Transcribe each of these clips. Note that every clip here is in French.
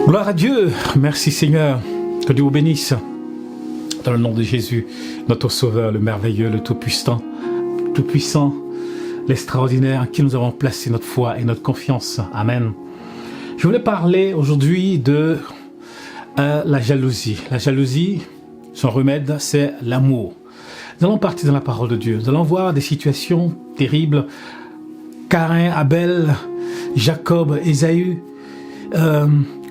Gloire à Dieu, merci Seigneur, que Dieu vous bénisse. Dans le nom de Jésus, notre Sauveur, le merveilleux, le tout-puissant, l'extraordinaire, en qui nous avons placé notre foi et notre confiance. Amen. Je voulais parler aujourd'hui de la jalousie. La jalousie, son remède, c'est l'amour. Nous allons partir dans la parole de Dieu. Nous allons voir des situations terribles. Caïn, Abel, Jacob, Ésaü,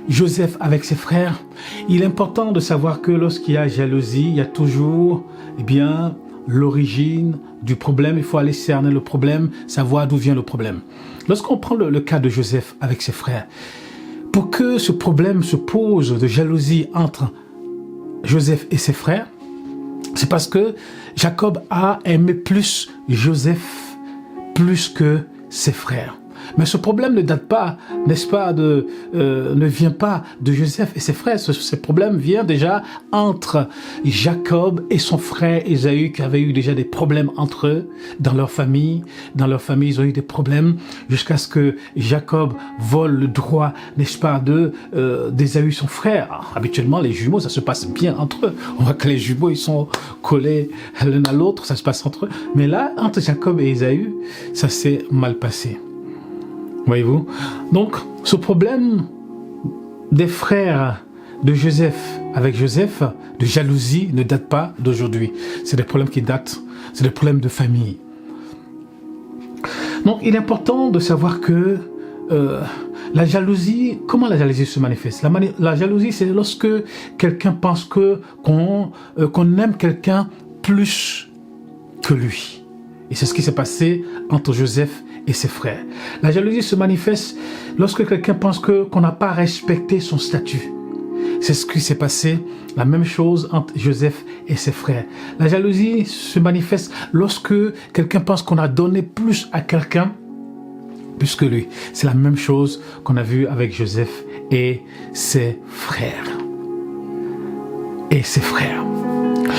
Joseph avec ses frères. Il est important de savoir que lorsqu'il y a jalousie, il y a toujours l'origine du problème. Il faut aller cerner le problème, savoir d'où vient le problème. Lorsqu'on prend le cas de Joseph avec ses frères, pour que ce problème se pose de jalousie entre Joseph et ses frères, c'est parce que Jacob a aimé plus Joseph plus que ses frères. Mais ce problème ne date pas, n'est-ce pas, ne vient pas de Joseph et ses frères. Ce problème vient déjà entre Jacob et son frère Ésaü, qui avaient eu déjà des problèmes entre eux, dans leur famille. Dans leur famille, ils ont eu des problèmes jusqu'à ce que Jacob vole le droit, n'est-ce pas, d'Ésaü, son frère. Alors, habituellement, les jumeaux, ça se passe bien entre eux. On voit que les jumeaux, ils sont collés l'un à l'autre, ça se passe entre eux. Mais là, entre Jacob et Ésaü, ça s'est mal passé. Voyez-vous? Donc, ce problème des frères de Joseph avec Joseph, de jalousie, ne date pas d'aujourd'hui. C'est des problèmes qui datent, c'est des problèmes de famille. Donc, il est important de savoir que la jalousie, comment la jalousie se manifeste? La jalousie, c'est lorsque quelqu'un pense qu'on aime quelqu'un plus que lui. Et c'est ce qui s'est passé entre Joseph et ses frères. La jalousie se manifeste lorsque quelqu'un pense qu'on n'a pas respecté son statut. C'est ce qui s'est passé, la même chose entre Joseph et ses frères. La jalousie se manifeste lorsque quelqu'un pense qu'on a donné plus à quelqu'un plus que lui. C'est la même chose qu'on a vu avec Joseph et ses frères.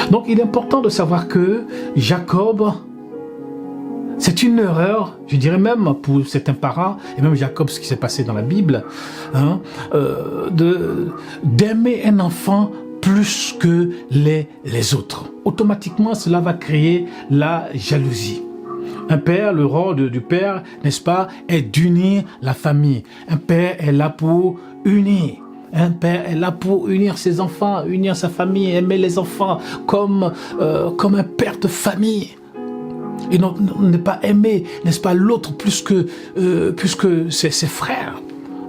Donc il est important de savoir que Jacob, c'est une erreur, je dirais même pour certains parents, et même Jacob, ce qui s'est passé dans la Bible, d'aimer un enfant plus que les autres. Automatiquement, cela va créer la jalousie. Un père, le rôle du père, n'est-ce pas, est d'unir la famille. Un père est là pour unir. Un père est là pour unir ses enfants, unir sa famille, aimer les enfants comme un père de famille. Et non, ne pas aimer, n'est-ce pas, l'autre plus que ses frères.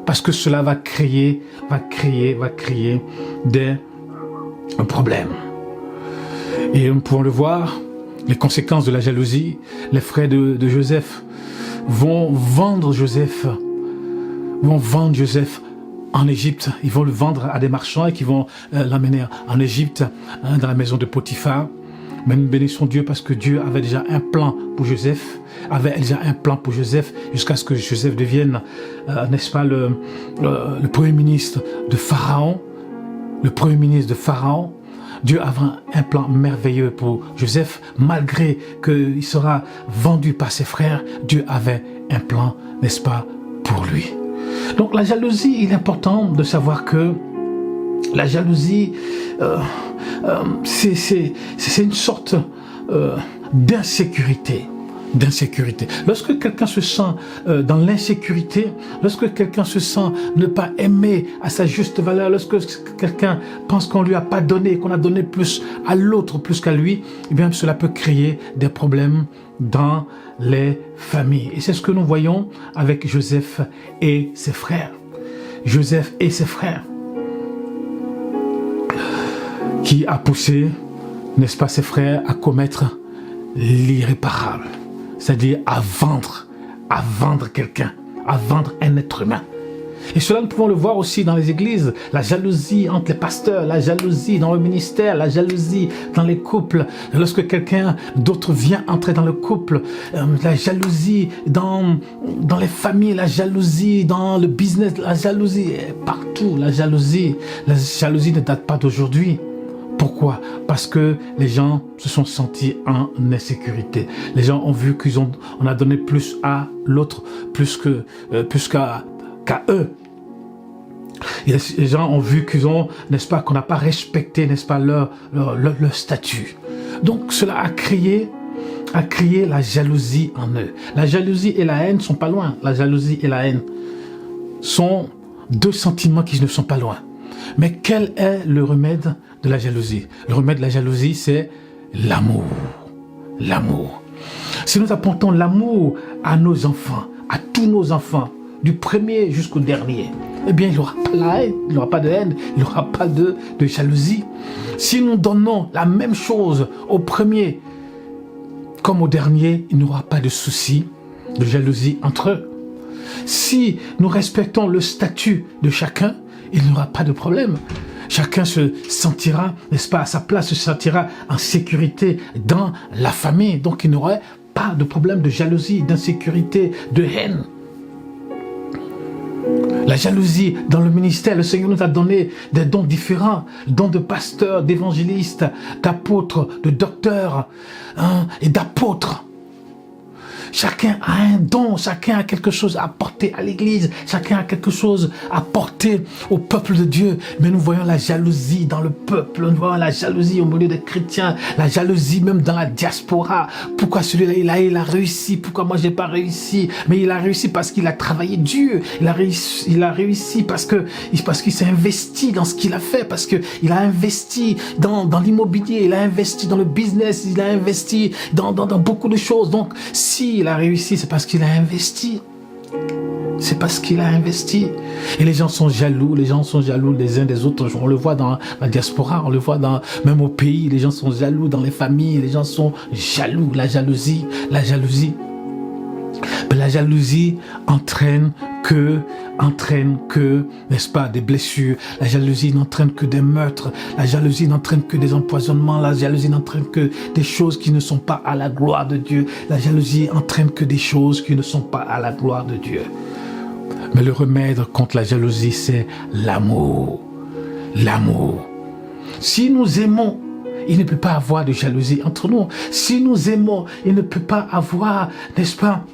Parce que cela va créer des problèmes. Et nous pouvons le voir, les conséquences de la jalousie. Les frères de Joseph vont vendre Joseph en Égypte. Ils vont le vendre à des marchands et qui vont l'amener en Égypte, dans la maison de Potiphar. Mais nous bénissons Dieu parce que Dieu avait déjà un plan pour Joseph, jusqu'à ce que Joseph devienne, n'est-ce pas, le premier ministre de Pharaon. Dieu avait un plan merveilleux pour Joseph, malgré qu'il sera vendu par ses frères. Dieu avait un plan, n'est-ce pas, pour lui. Donc la jalousie, il est important de savoir que la jalousie, c'est une sorte d'insécurité. Lorsque quelqu'un se sent dans l'insécurité, lorsque quelqu'un se sent ne pas aimer à sa juste valeur, lorsque quelqu'un pense qu'on lui a pas donné, qu'on a donné plus à l'autre plus qu'à lui, eh bien cela peut créer des problèmes dans les familles. Et c'est ce que nous voyons avec Joseph et ses frères. Qui a poussé, n'est-ce pas, ses frères à commettre l'irréparable. C'est-à-dire à vendre quelqu'un, à vendre un être humain. Et cela, nous pouvons le voir aussi dans les églises. La jalousie entre les pasteurs, la jalousie dans le ministère, la jalousie dans les couples. Lorsque quelqu'un d'autre vient entrer dans le couple, la jalousie dans les familles, la jalousie dans le business, la jalousie partout. La jalousie ne date pas d'aujourd'hui. Pourquoi? Parce que les gens se sont sentis en insécurité. Les gens ont vu qu'on a donné plus à l'autre, plus qu'à eux. Les gens ont vu qu'ils ont, n'est-ce pas, qu'on n'a pas respecté, n'est-ce pas, leur statut. Donc cela a créé la jalousie en eux. La jalousie et la haine ne sont pas loin. La jalousie et la haine sont deux sentiments qui ne sont pas loin. Mais quel est le remède de la jalousie? Le remède de la jalousie, c'est l'amour. L'amour. Si nous apportons l'amour à nos enfants, à tous nos enfants, du premier jusqu'au dernier, eh bien, il n'y aura pas la haine, il n'y aura pas de haine, il n'y aura pas de jalousie. Si nous donnons la même chose au premier comme au dernier, il n'y aura pas de souci, de jalousie entre eux. Si nous respectons le statut de chacun, il n'y aura pas de problème. Chacun se sentira, n'est-ce pas, à sa place, se sentira en sécurité dans la famille. Donc il n'y aurait pas de problème de jalousie, d'insécurité, de haine. La jalousie dans le ministère, le Seigneur nous a donné des dons différents, dons de pasteurs, d'évangélistes, d'apôtres, de docteurs et d'apôtres. Chacun a un don, chacun a quelque chose à apporter à l'Église, chacun a quelque chose à apporter au peuple de Dieu. Mais nous voyons la jalousie dans le peuple, nous voyons la jalousie au milieu des chrétiens, la jalousie même dans la diaspora. Pourquoi celui-là, il a réussi, pourquoi moi j'ai pas réussi? Mais il a réussi parce qu'il a travaillé dur, il a réussi parce qu'il s'est investi dans ce qu'il a fait, parce qu'il a investi dans l'immobilier, il a investi dans le business, il a investi dans beaucoup de choses. Donc si il a réussi, c'est parce qu'il a investi. C'est parce qu'il a investi. Et les gens sont jaloux les uns des autres. On le voit dans la diaspora, on le voit même au pays. Les gens sont jaloux dans les familles, les gens sont jaloux. La jalousie. Mais la jalousie entraîne que, n'est-ce pas, des blessures. La jalousie n'entraîne que des meurtres. La jalousie n'entraîne que des empoisonnements. La jalousie n'entraîne que des choses qui ne sont pas à la gloire de Dieu. La jalousie entraîne que des choses qui ne sont pas à la gloire de Dieu. Mais le remède contre la jalousie, c'est l'amour. L'amour. Si nous aimons, il ne peut pas avoir de jalousie entre nous. Si nous aimons, il ne peut pas avoir, n'est-ce pas,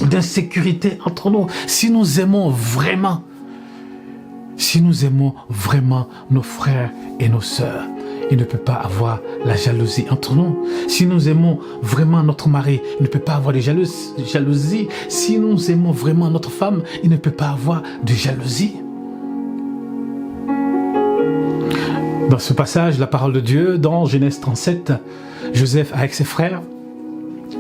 d'insécurité entre nous. Si nous aimons vraiment nos frères et nos sœurs, il ne peut pas avoir la jalousie entre nous. Si nous aimons vraiment notre mari, il ne peut pas avoir de jalousie. Si nous aimons vraiment notre femme, il ne peut pas avoir de jalousie. Dans ce passage, la parole de Dieu, dans Genèse 37, Joseph avec ses frères,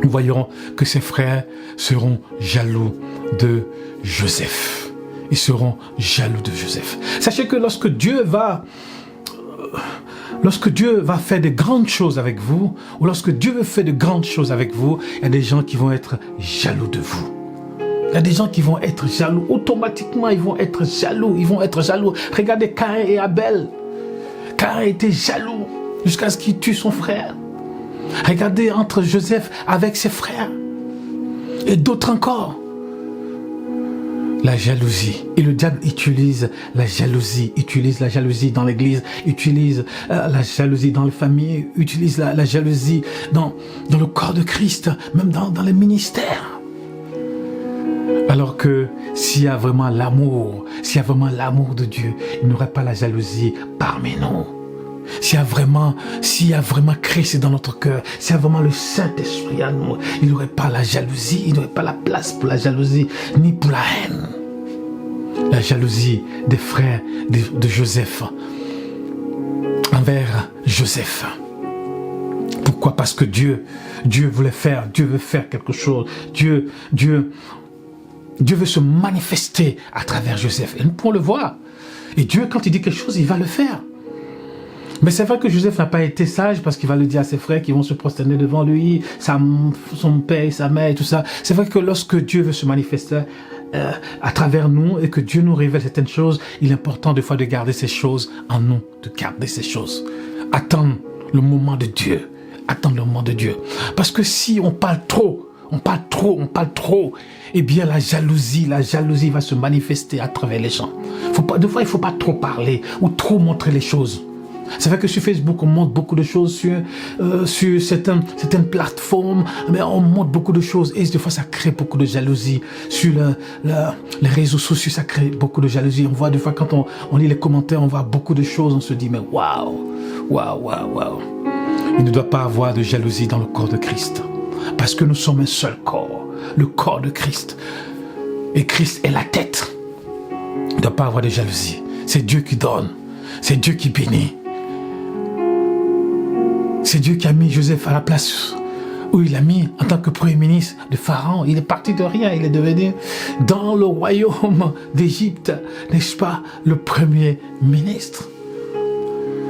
nous voyons que ses frères seront jaloux de Joseph. Ils seront jaloux de Joseph. Sachez que lorsque Dieu va faire de grandes choses avec vous, ou lorsque Dieu veut faire de grandes choses avec vous, il y a des gens qui vont être jaloux de vous. Il y a des gens qui vont être jaloux. Automatiquement, ils vont être jaloux. Regardez Caïn et Abel. Caïn était jaloux jusqu'à ce qu'il tue son frère. Regardez entre Joseph avec ses frères et d'autres encore. La jalousie. Et le diable utilise la jalousie dans l'église, utilise la jalousie dans les familles, utilise la jalousie dans le corps de Christ, même dans les ministères. Alors que s'il y a vraiment l'amour de Dieu, il n'y aurait pas la jalousie parmi nous. S'il y a vraiment Christ dans notre cœur, s'il y a vraiment le Saint-Esprit en nous, il n'y aurait pas la jalousie, il n'y aurait pas la place pour la jalousie, ni pour la haine. La jalousie des frères de Joseph envers Joseph. Pourquoi? Parce que Dieu veut faire quelque chose. Dieu veut se manifester à travers Joseph. Et nous pouvons le voir. Et Dieu, quand il dit quelque chose, il va le faire. Mais c'est vrai que Joseph n'a pas été sage parce qu'il va le dire à ses frères qui vont se prosterner devant lui, son père, sa mère et tout ça. C'est vrai que lorsque Dieu veut se manifester à travers nous et que Dieu nous révèle certaines choses, il est important des fois de garder ces choses en nous, de garder ces choses. Attendre le moment de Dieu. Parce que si on parle trop, eh bien la jalousie va se manifester à travers les gens. Des fois, il ne faut pas trop parler ou trop montrer les choses. C'est vrai que sur Facebook, on montre beaucoup de choses, sur certaines plateformes, mais on montre beaucoup de choses et des fois, ça crée beaucoup de jalousie. Sur les réseaux sociaux, ça crée beaucoup de jalousie. On voit des fois, quand on lit les commentaires, on voit beaucoup de choses, on se dit, mais waouh, waouh, waouh, waouh. Il ne doit pas avoir de jalousie dans le corps de Christ, parce que nous sommes un seul corps, le corps de Christ. Et Christ est la tête. Il ne doit pas avoir de jalousie. C'est Dieu qui donne, c'est Dieu qui bénit. C'est Dieu qui a mis Joseph à la place où il l'a mis en tant que premier ministre de Pharaon. Il est parti de rien, il est devenu dans le royaume d'Égypte, n'est-ce pas, le premier ministre.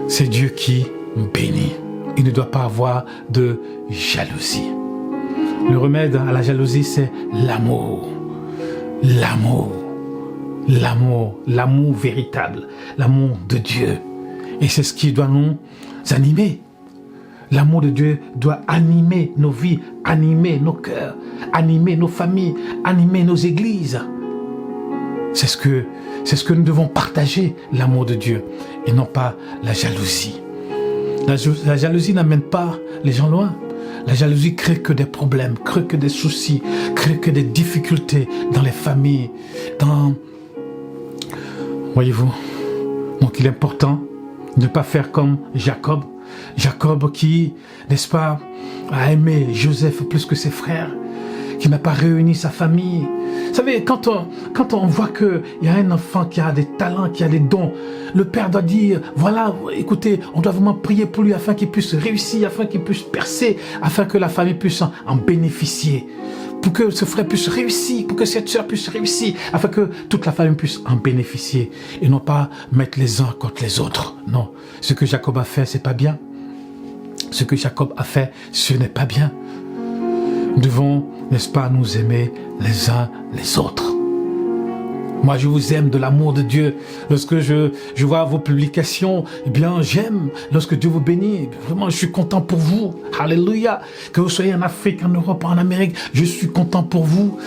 C'est Dieu qui bénit. Il ne doit pas avoir de jalousie. Le remède à la jalousie, c'est l'amour. L'amour. L'amour. L'amour véritable. L'amour de Dieu. Et c'est ce qui doit nous animer. L'amour de Dieu doit animer nos vies, animer nos cœurs, animer nos familles, animer nos églises. C'est ce que nous devons partager, l'amour de Dieu, et non pas la jalousie. La jalousie n'amène pas les gens loin. La jalousie crée que des problèmes, crée que des soucis, crée que des difficultés dans les familles, Voyez-vous. Donc il est important de ne pas faire comme Jacob. Jacob qui, n'est-ce pas, a aimé Joseph plus que ses frères, qui n'a pas réuni sa famille. Vous savez, quand on voit qu'il y a un enfant qui a des talents, qui a des dons, le père doit dire, voilà, écoutez, on doit vraiment prier pour lui afin qu'il puisse réussir, afin qu'il puisse percer, afin que la famille puisse en bénéficier, pour que ce frère puisse réussir, pour que cette soeur puisse réussir, afin que toute la famille puisse en bénéficier, et non pas mettre les uns contre les autres. Non, ce que Jacob a fait, c'est pas bien. Ce que Jacob a fait, ce n'est pas bien. Nous devons, n'est-ce pas, nous aimer les uns les autres. Moi, je vous aime de l'amour de Dieu. Lorsque je vois vos publications, eh bien, j'aime. Lorsque Dieu vous bénit, vraiment, je suis content pour vous. Alléluia. Que vous soyez en Afrique, en Europe, en Amérique, je suis content pour vous.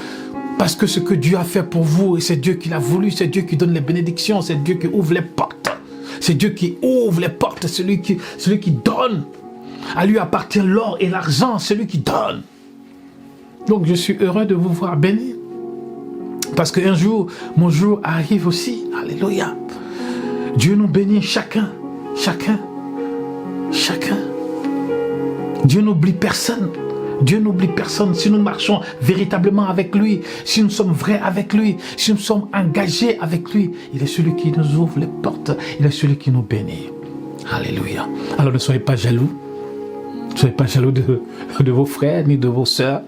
Parce que ce que Dieu a fait pour vous, et c'est Dieu qui l'a voulu, c'est Dieu qui donne les bénédictions, c'est Dieu qui ouvre les portes. C'est Dieu qui ouvre les portes, celui qui donne. À lui appartient l'or et l'argent, celui qui donne. Donc je suis heureux de vous voir bénis. Parce qu'un jour, mon jour arrive aussi. Alléluia. Dieu nous bénit chacun. Dieu n'oublie personne. Dieu n'oublie personne. Si nous marchons véritablement avec lui, si nous sommes vrais avec lui, si nous sommes engagés avec lui, il est celui qui nous ouvre les portes. Il est celui qui nous bénit. Alléluia. Alors ne soyez pas jaloux. Ne soyez pas jaloux de vos frères ni de vos sœurs,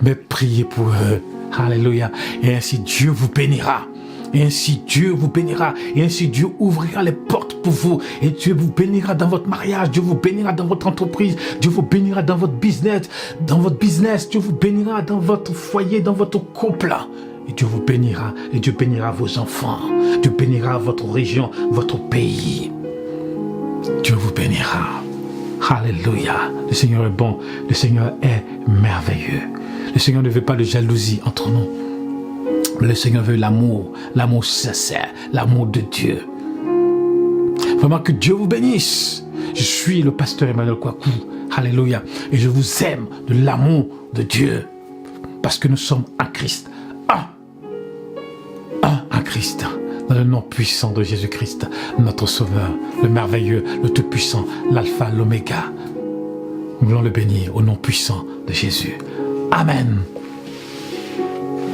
mais priez pour eux. Alléluia. Et ainsi Dieu vous bénira. Et ainsi Dieu vous bénira. Et ainsi Dieu ouvrira les portes pour vous. Et Dieu vous bénira dans votre mariage. Dieu vous bénira dans votre entreprise. Dieu vous bénira dans votre business. Dieu vous bénira dans votre foyer, dans votre couple. Et Dieu vous bénira. Et Dieu bénira vos enfants. Dieu bénira votre région, votre pays. Dieu vous bénira. Alléluia. Le Seigneur est bon. Le Seigneur est merveilleux. Le Seigneur ne veut pas de jalousie entre nous. Le Seigneur veut l'amour sincère, l'amour de Dieu. Vraiment que Dieu vous bénisse. Je suis le pasteur Emmanuel Kwaku. Alléluia. Et je vous aime de l'amour de Dieu. Parce que nous sommes en Christ. Un en Christ. Dans le nom puissant de Jésus-Christ, notre Sauveur, le merveilleux, le Tout-Puissant, l'Alpha, l'Oméga. Nous voulons le bénir au nom puissant de Jésus. Amen.